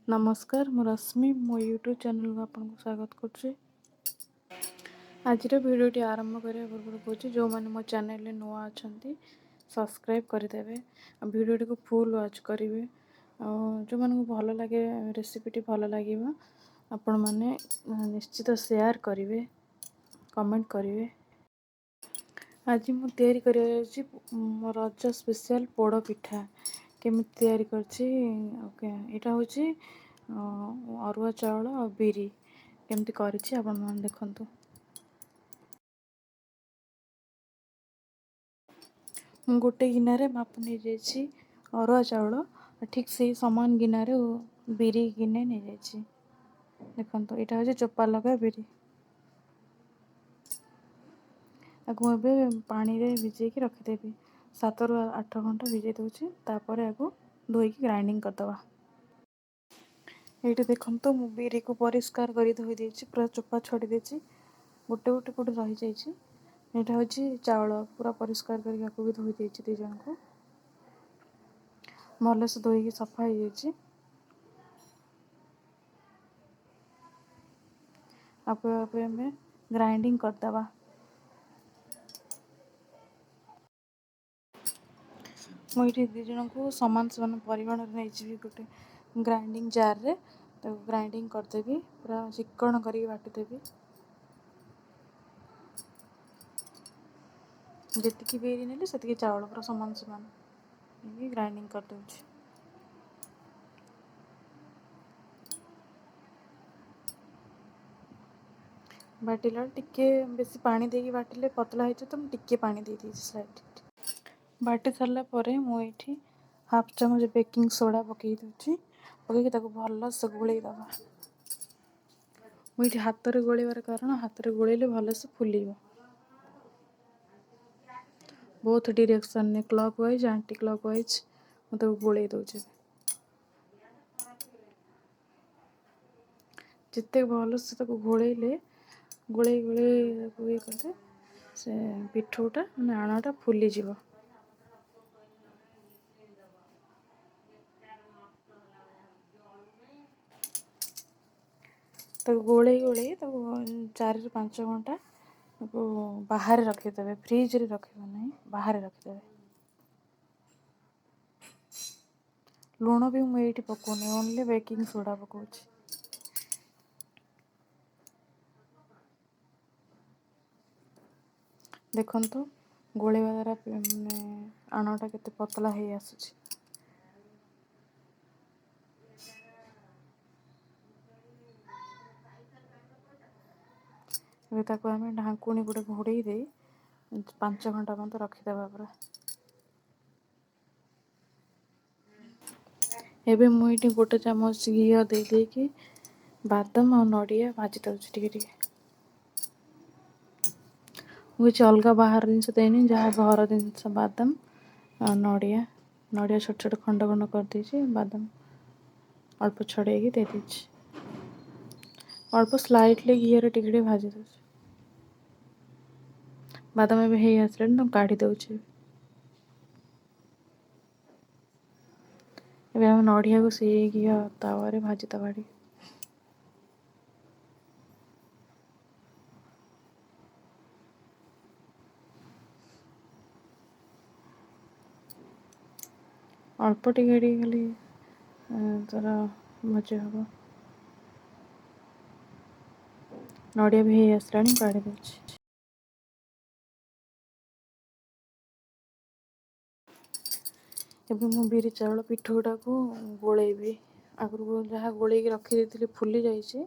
नमस्कार मु रश्मि मो यूट्यूब चैनल को आपको स्वागत करुच्चे। आज भिडियोटी आरंभ करने पूर्व कहे जो मैंने मो चैनल नुआ अच्छा सब्सक्राइब करदे भिडियोटी को फुल वाच करेंगे। जो मन को भल लगे रेसिपीटी भल लगे आपण मैंने निश्चित शेयर करेंगे कमेंट करेंगे। आज मु तैयारी कर रज स्पेशल पोड़ पिठा केमी तैयारी करटा हूँ अरुआ चाउल और बिरी केमती करिछि आपण मन देखंतु। मु गोटे गिनारे माप नहीं जाइछि अरुआ चाउल ठीक से समान गिनारे बिरी गिने नहीं जाइछि देखंतु। एटा हूँ चोपा लगा बिरी आगु ए पानी रे भिजेकी रखिदेवी 7 ରୁ 8 घंटा भिजे दूसरी तापर आगु धोईकी ग्राइंडिंग करदवा। ये देखो मु बिरी को परिष्कार कर धोई देछि पूरा चोपा छड़ी देछि गोटे गोटे कोटे रही जाइछि। एटा हूँ चाउल पूरा परिष्कार करके भी धोई देछि दी जन को भल से धोईकी सफा हो जाइछि। आप ग्राइंडिंग करदवा। मुझे दी जन को समान समान परिमाण नहीं गोटे ग्राइंडिंग जार रे तो ग्राइंडिंग करदेवी पूरा चिकन करके बाटिदेवी। जी बिरी ने से चाउल पूरा समान समान ग्राइंडिंग कर दूची। बाटिला टिके बेसी पानी देकी बाटिले पतला हो तो मुझे टिके पानी दे दी स्लाइड बाटी सारा पर मुझे हाफ चामच बेकिंग सोडा पकई दूची पकईकि भल से गोल दबा। मुझे हाथ में गोलैबार कारण हाथ में गोलैले भल से फुल बहुत डायरेक्शन ने clock wise anti clock wise मुझे गोल दूचे जिते भल से घोड़े गोले गोले ये कले से पिठूटा मैंने आणाटा फुलीज गोले गोले 4 ରୁ 5 घंटा बाहर रखिदेवे फ्रिज रे रखिबे नहीं बाहर रखिदेवे। लुण भी मुझे पकाउनी ओनली बेकिंग सोडा पकाउछि। देखंतु गोलेवा द्वारा माने आणाटा केते पतला हे आसुछि। आम ढाकुणी गोटे घोड़े दे 5 घंटा मत रखिदेवा पूरा। एबे मुझे गोटे चामच घी दे देकी बादाम और नड़िया भाजी दूसरी टिके मुझे अलग बाहर जिन देनी जहाँ घर जिन बादाम नड़िया नड़िया छोट छोट खंड खंड कर दीजिए बादाम अल्प छड़े दे दीजिए अल्प स्लाइटली घी रे टिके भाजी दूसरी बादाम एबे हे आसले तो काढ़ी दउछि। एबे हम नड़िया को से घी तावा रे भाजी दबाड़ी अल्प टिके खाली तार भजा हम नड़िया भी हे आसला काढ़ी दउछि। एबे मु बिरी चाउल पिठोटा को गोलेबी आगु जहाँ गोले रखी देती फुली जाइए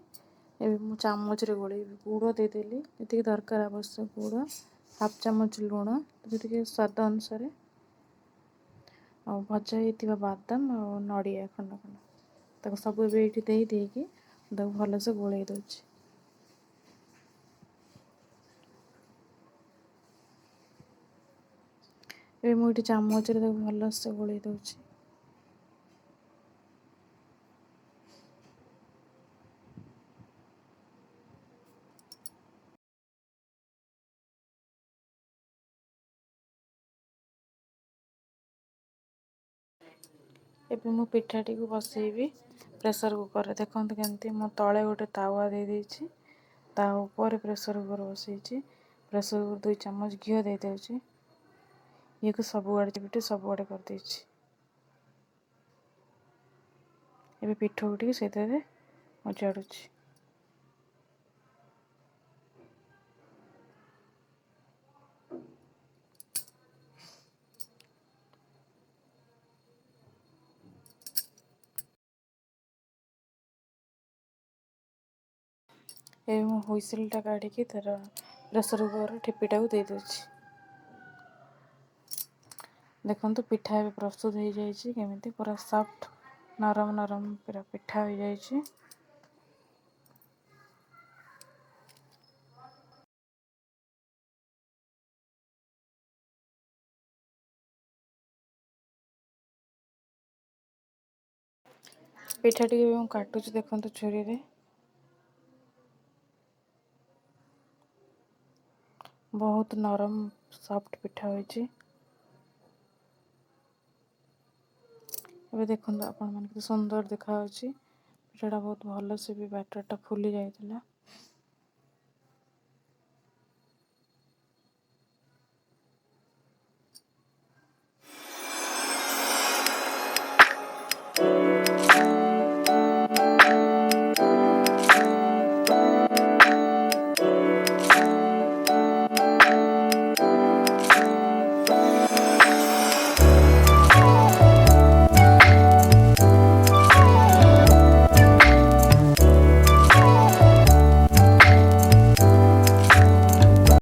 एबे मु चामच रे गोलेबी गुड़ देदेली जी दरकार आवश्यक गुड़ हाफ चामच लुण जी स्वाद अनुसार भजा होता बादाम और नड़िया खंड खंड सब ये देकी भल से गोल दूची। ए मुझे चामच रे भल से गोल दूची। ଏବେ ମୁଁ ପିଠାଟିକୁ ବସେଇବି ପ୍रेसर कुकर। देखते केमती मो तले गोटे तावा दे देछि, ता ऊपर प्रेसर कुकर बसैछि। प्रेसर कुकर 2 चम्मच घी दे देछि। ये को सब आड़े पिटे सब आड़े कर देछि। एबे पिठो उठी सेते मजाड़ुछि। एवं हुइसिल टा काढ़ी तार प्रेसर कुकर ठिपीटा को दे देछि। देखो पिठा ए प्रस्तुत हो जाइए केमिति पूरा सॉफ्ट नरम नरम पूरा पिठा हो जाइए। पिठा टी काटुच देखो छुरी रे, बहुत नरम सॉफ्ट पिठा होइछि। देखो आपण मन सुंदर देखा पिठाटा बहुत भल से भी बैटर टा फुली जाइतिला।